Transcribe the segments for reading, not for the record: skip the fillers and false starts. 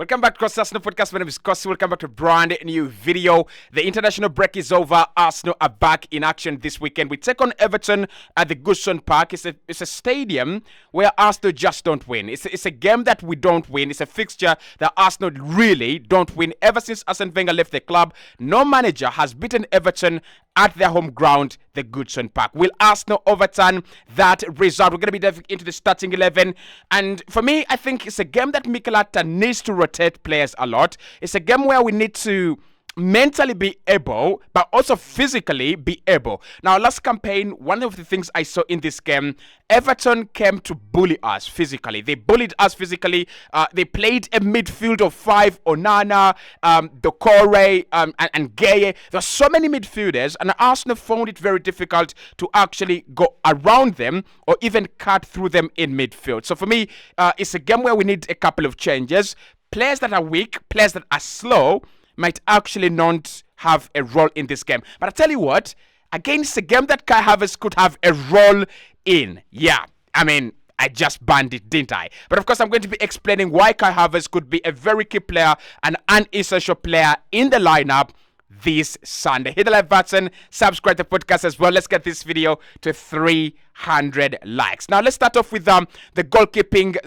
Welcome back to Cossy Arsenal Podcast. My name is Cossy. Welcome back to a brand new video. The international break is over. Arsenal are back in action this weekend. We take on Everton at the Goodson Park. It's a stadium where Arsenal just don't win. It's a game that we don't win. It's a fixture that Arsenal really don't win. Ever since Arsene Wenger left the club, no manager has beaten Everton at their home ground, the Goodson Park. Will Arsenal overturn that result? We're going to be diving into the starting 11. And for me, I think it's a game that Mikel Arteta needs to rotate players a lot. It's a game where we need to mentally be able, but also physically be able. Now, last campaign, one of the things I saw in this game, Everton came to bully us physically. They bullied us physically. They played a midfield of five: Onana, Doucouré, and Gueye. There are so many midfielders, and Arsenal found it very difficult to actually go around them or even cut through them in midfield. So for me, it's a game where we need a couple of changes. Players that are weak, players that are slow, might actually not have a role in this game. But I tell you what, again, it's a game that Kai Havertz could have a role in. Yeah, I mean, I just banned it, didn't I? But of course, I'm going to be explaining why Kai Havertz could be a very key player and an essential player in the lineup this Sunday. Hit the like button, subscribe to the podcast as well. Let's get this video to 300 likes. Now, let's start off with the goalkeeping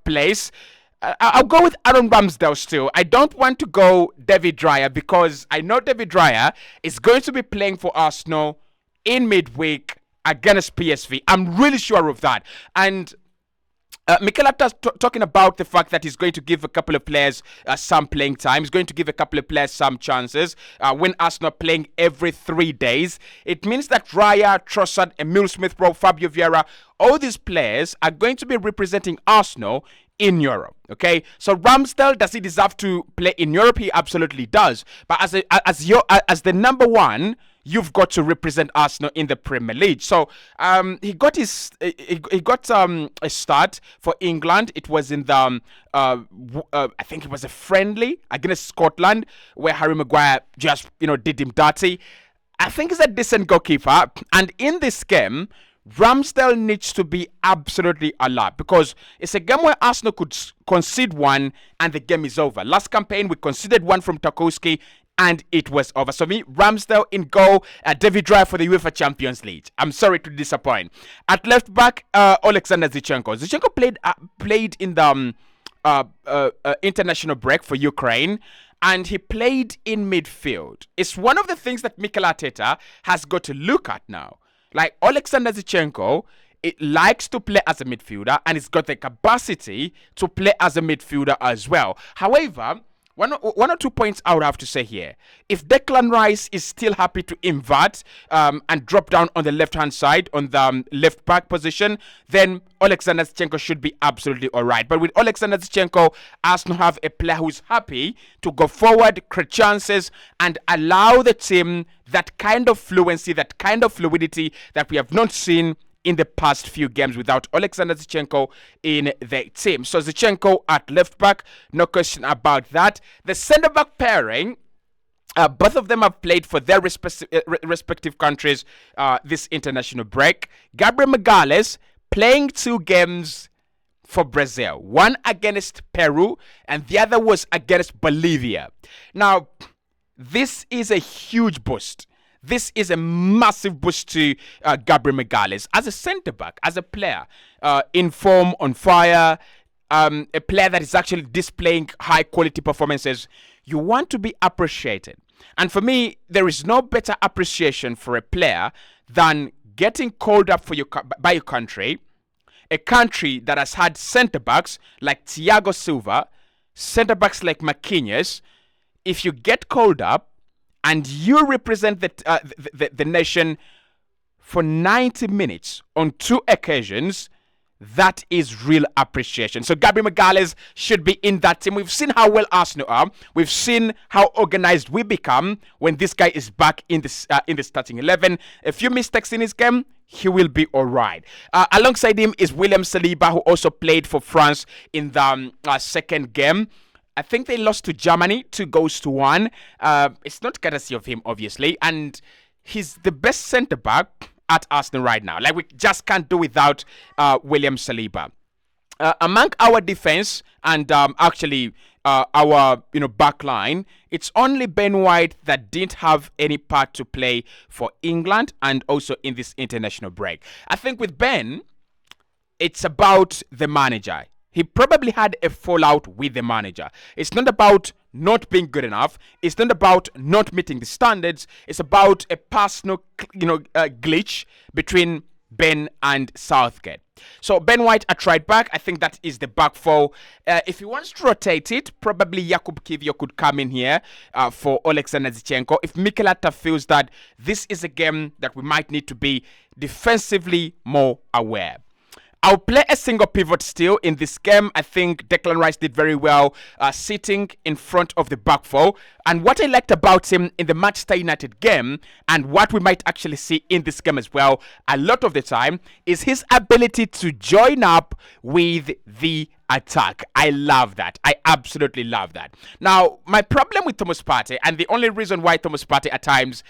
place. I'll go with Aaron Ramsdale still. I don't want to go David Raya because I know David Raya is going to be playing for Arsenal in midweek against PSV. I'm really sure of that. And Mikel Arteta is talking about the fact that he's going to give a couple of players some playing time. He's going to give a couple of players some chances. When Arsenal are playing every 3 days, it means that Raya, Trossard, Emile Smith-Rowe, Fabio Vieira, all these players are going to be representing Arsenal in Europe. Okay, so Ramsdale, does he deserve to play in Europe? He absolutely does. But as the number one, you've got to represent Arsenal in the Premier League. So he got a start for England. It was in the I think it was a friendly against Scotland where Harry Maguire just did him dirty. I think he's a decent goalkeeper, and in this game, Ramsdale needs to be absolutely alert because it's a game where Arsenal could concede one and the game is over. Last campaign, we conceded one from Tarkowski and it was over. So me, Ramsdale in goal, David Raya for the UEFA Champions League. I'm sorry to disappoint. At left back, Alexander Zinchenko. Zinchenko played in the international break for Ukraine. And he played in midfield. It's one of the things that Mikel Arteta has got to look at now. Like Alexander Zinchenko, it likes to play as a midfielder and it's got the capacity to play as a midfielder as well. However, one or 2 points I would have to say here. If Declan Rice is still happy to invert and drop down on the left-hand side on the left back position, then Alexander Zinchenko should be absolutely all right. But with Alexander Zinchenko, Arsenal have a player who's happy to go forward, create chances, and allow the team that kind of fluency, that kind of fluidity that we have not seen in the past few games without Alexander Zinchenko in the team. So Zinchenko at left back, no question about that. The centre back pairing, both of them have played for their respective countries this international break. Gabriel Magalhaes playing 2 games for Brazil, one against Peru and the other was against Bolivia. Now, this is a huge boost. This is a massive boost to Gabriel Magalhaes as a centre-back, as a player, in form, on fire, a player that is actually displaying high-quality performances. You want to be appreciated. And for me, there is no better appreciation for a player than getting called up by your country, a country that has had centre-backs like Thiago Silva, centre-backs like Marquinhos. If you get called up, and you represent the nation for 90 minutes on 2 occasions, that is real appreciation. So Gabriel Magalhaes should be in that team. We've seen how well Arsenal are. We've seen how organized we become when this guy is back in the starting 11. A few mistakes in his game, he will be all right. Alongside him is William Saliba, who also played for France in the second game. I think they lost to Germany 2-1. It's not courtesy of him, obviously. And he's the best centre-back at Arsenal right now. Like, we just can't do without William Saliba. Among our defense and actually our back line. It's only Ben White that didn't have any part to play for England and also in this international break. I think with Ben, it's about the manager. He probably had a fallout with the manager. It's not about not being good enough. It's not about not meeting the standards. It's about a personal, glitch between Ben and Southgate. So Ben White at right back, I think that is the back four. If he wants to rotate it, probably Jakub Kiwior could come in here for Alexander Zinchenko. If Mikel Arteta feels that this is a game that we might need to be defensively more aware. I'll play a single pivot still in this game. I think Declan Rice did very well sitting in front of the back four. And what I liked about him in the Manchester United game, and what we might actually see in this game as well, a lot of the time, is his ability to join up with the attack. I love that. I absolutely love that. Now, my problem with Thomas Partey, and the only reason why Thomas Partey at times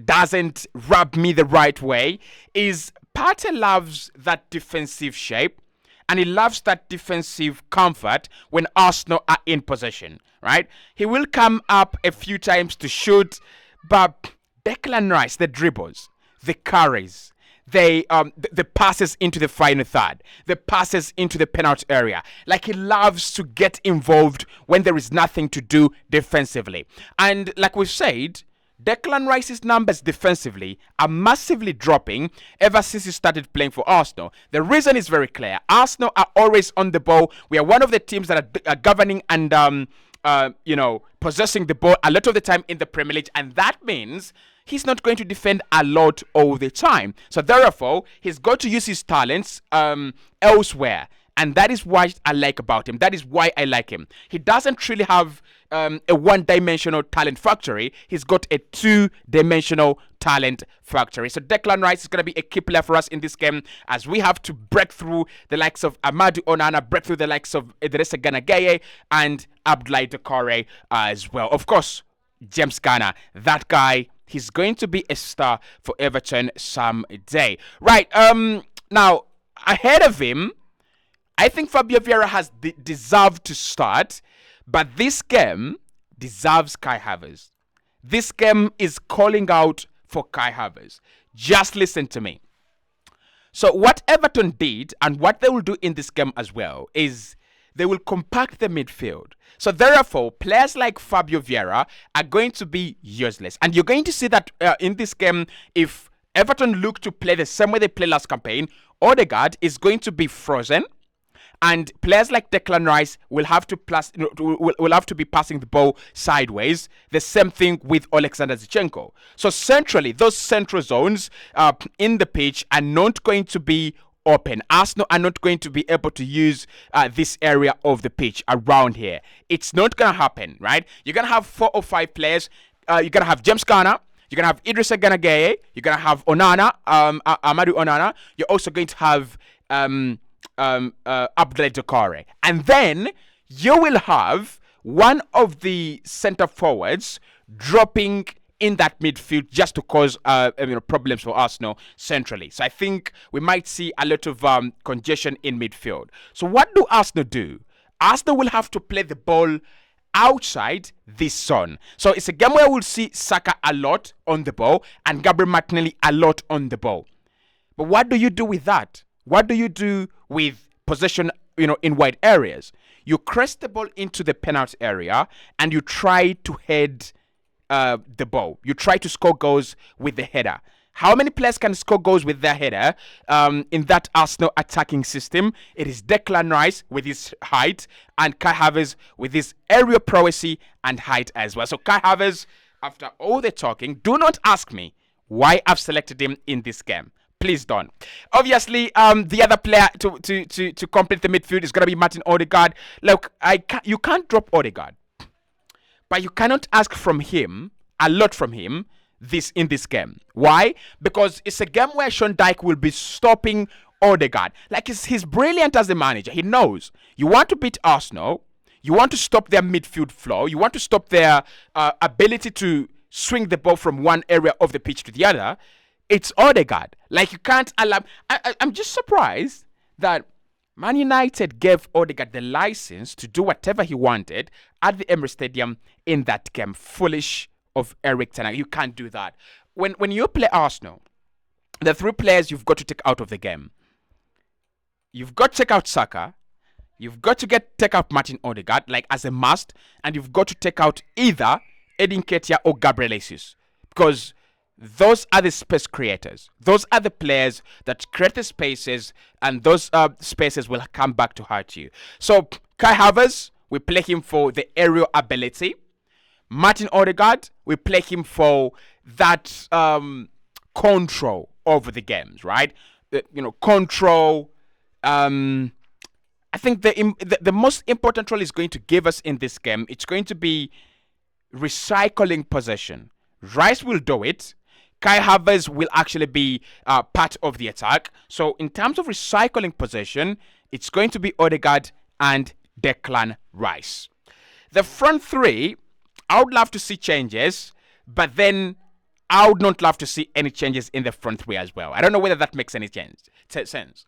doesn't rub me the right way, is Partey loves that defensive shape and he loves that defensive comfort when Arsenal are in possession, right? He will come up a few times to shoot, but Declan Rice, the dribbles, the carries, the passes into the final third, the passes into the penalty area. Like, he loves to get involved when there is nothing to do defensively. And like we said, Declan Rice's numbers defensively are massively dropping ever since he started playing for Arsenal. The reason is very clear. Arsenal are always on the ball. We are one of the teams that are governing and possessing the ball a lot of the time in the Premier League, and that means he's not going to defend a lot all the time. So therefore, he's got to use his talents elsewhere. And that is what I like about him. That is why I like him. He doesn't really have a one-dimensional talent factory. He's got a two-dimensional talent factory. So Declan Rice is going to be a key player for us in this game, as we have to break through the likes of Amadou Onana, break through the likes of Idrissa Gana Gueye and Abdoulaye Doucouré as well. Of course, James Garner, that guy, he's going to be a star for Everton someday. Right, now, ahead of him, I think Fabio Vieira has deserved to start, but this game deserves Kai Havertz. This game is calling out for Kai Havertz. Just listen to me. So what Everton did, and what they will do in this game as well, is they will compact the midfield. So therefore, players like Fabio Vieira are going to be useless. And you're going to see that in this game, if Everton look to play the same way they played last campaign, Odegaard is going to be frozen. And players like Declan Rice will have to will have to be passing the ball sideways. The same thing with Alexander Zinchenko. So centrally, those central zones in the pitch are not going to be open. Arsenal are not going to be able to use this area of the pitch around here. It's not going to happen, right? You're going to have 4 or 5 players. You're going to have James Garner. You're going to have Idrissa Gana Gueye. You're going to have Onana, Amadou Onana. You're also going to have Abdoulaye Doucouré, and then you will have one of the center forwards dropping in that midfield just to cause problems for Arsenal centrally. So I think we might see a lot of congestion in midfield. So what do Arsenal do? Arsenal will have to play the ball outside this zone. So it's a game where we'll see Saka a lot on the ball and Gabriel Martinelli a lot on the ball. But what do you do with that? What do you do with possession, in wide areas? You crest the ball into the penalty area and you try to head the ball. You try to score goals with the header. How many players can score goals with their header in that Arsenal attacking system? It is Declan Rice with his height and Kai Havertz with his aerial prowess and height as well. So Kai Havertz, after all the talking, do not ask me why I've selected him in this game. Please don't. Obviously, the other player to complete the midfield is going to be Martin Odegaard. Look, you can't drop Odegaard, but you cannot ask from him a lot from him in this game. Why? Because it's a game where Sean Dyche will be stopping Odegaard. Like, he's brilliant as a manager. He knows you want to beat Arsenal, you want to stop their midfield flow, you want to stop their ability to swing the ball from one area of the pitch to the other. It's Odegaard. Like, you can't allow... I'm just surprised that Man United gave Odegaard the license to do whatever he wanted at the Emirates Stadium in that game. Foolish of Eric Ten Hag. You can't do that. When you play Arsenal, the 3 players you've got to take out of the game. You've got to take out Saka. You've got to take out Martin Odegaard, like as a must. And you've got to take out either Edin Ketia or Gabriel Jesus. Because those are the space creators. Those are the players that create the spaces. And those spaces will come back to hurt you. So, Kai Havertz, we play him for the aerial ability. Martin Odegaard, we play him for that control over the games, right? Control. I think the most important role is going to give us in this game. It's going to be recycling possession. Rice will do it. Kai Havertz will actually be part of the attack. So in terms of recycling possession, it's going to be Odegaard and Declan Rice. The front 3, I would love to see changes, but then I would not love to see any changes in the front 3 as well. I don't know whether that makes any sense.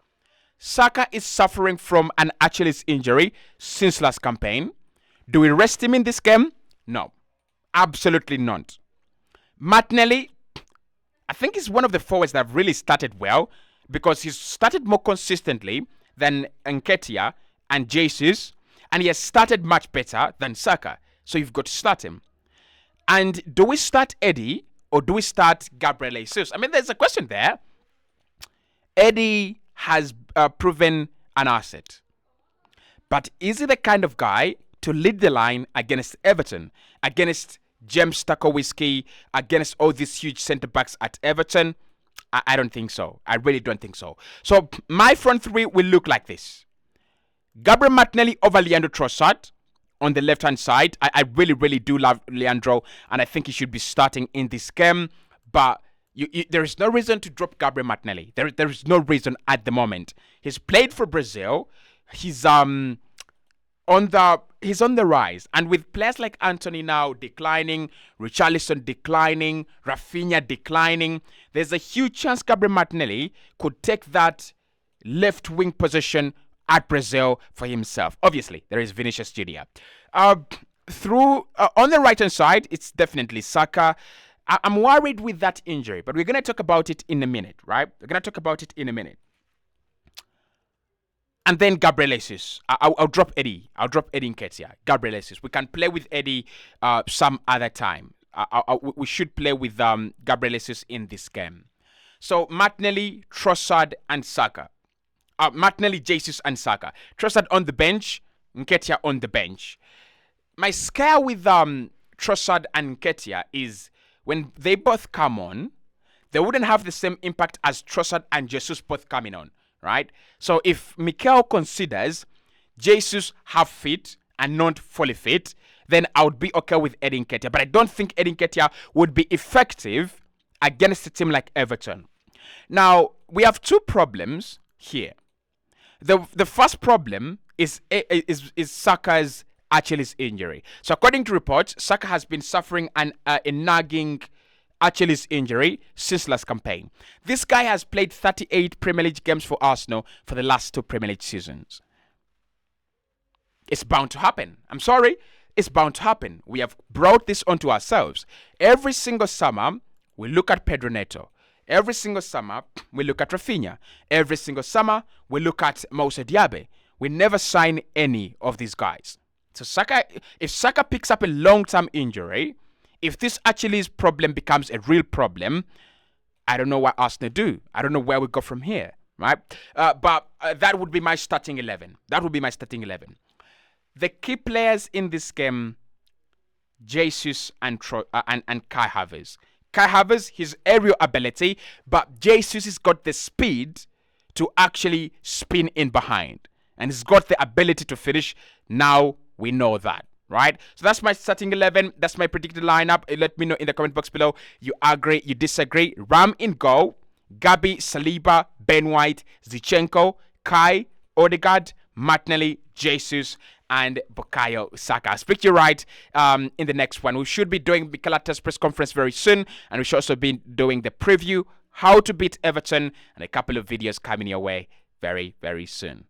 Saka is suffering from an Achilles injury since last campaign. Do we rest him in this game? No. Absolutely not. Martinelli, I think he's one of the forwards that have really started well because he's started more consistently than Nketiah and Jesus, and he has started much better than Saka. So you've got to start him. And do we start Eddie or do we start Gabriel Jesus? I mean, there's a question there. Eddie has proven an asset. But is he the kind of guy to lead the line against Everton, against James Tarkowski, against all these huge centre-backs at Everton? I don't think so. I really don't think so. So my front 3 will look like this. Gabriel Martinelli over Leandro Trossard on the left-hand side. I really, really do love Leandro, and I think he should be starting in this game. But there is no reason to drop Gabriel Martinelli. There is no reason at the moment. He's played for Brazil. He's on the rise, and with players like Anthony now declining, Richarlison declining, Rafinha declining, there's a huge chance Gabriel Martinelli could take that left wing position at Brazil for himself. Obviously, there is Vinicius Junior. On the right hand side, it's definitely Saka. I'm worried with that injury, but we're going to talk about it in a minute, right? We're going to talk about it in a minute. And then Gabriel Jesus. I'll drop Eddie. I'll drop Eddie Nketiah. Gabriel Jesus. We can play with Eddie some other time. We should play with Gabriel Jesus in this game. So Martinelli, Trossard, and Saka. Martinelli, Jesus, and Saka. Trossard on the bench. Nketiah on the bench. My scare with Trossard and Nketiah is when they both come on, they wouldn't have the same impact as Trossard and Jesus both coming on, right? So if Mikel considers Jesus half fit and not fully fit, then I would be okay with Edin Ketia. But I don't think Edin Ketia would be effective against a team like Everton. Now, we have 2 problems here. The first problem is Saka's Achilles injury. So according to reports, Saka has been suffering a nagging Achilles injury since last campaign. This guy has played 38 Premier League games for Arsenal for the last 2 Premier League seasons. It's bound to happen. I'm sorry. It's bound to happen. We have brought this onto ourselves. Every single summer, we look at Pedro Neto. Every single summer, we look at Rafinha. Every single summer, we look at Moussa Diaby. We never sign any of these guys. So Saka, if Saka picks up a long-term injury, if this Achilles problem becomes a real problem, I don't know what Arsenal do. I don't know where we go from here, right? But that would be my starting 11. That would be my starting 11. The key players in this game, Jesus and Kai Havertz. Kai Havertz, his aerial ability, but Jesus has got the speed to actually spin in behind. And he's got the ability to finish. Now we know that, right? So that's my starting 11. That's my predicted lineup. Let me know in the comment box below. You agree, you disagree. Ram in goal. Gabi, Saliba, Ben White, Zinchenko, Kai, Odegaard, Martinelli, Jesus, and Bukayo Saka. I'll speak to you right in the next one. We should be doing Mikel Arteta's press conference very soon, and we should also be doing the preview, how to beat Everton, and a couple of videos coming your way very, very soon.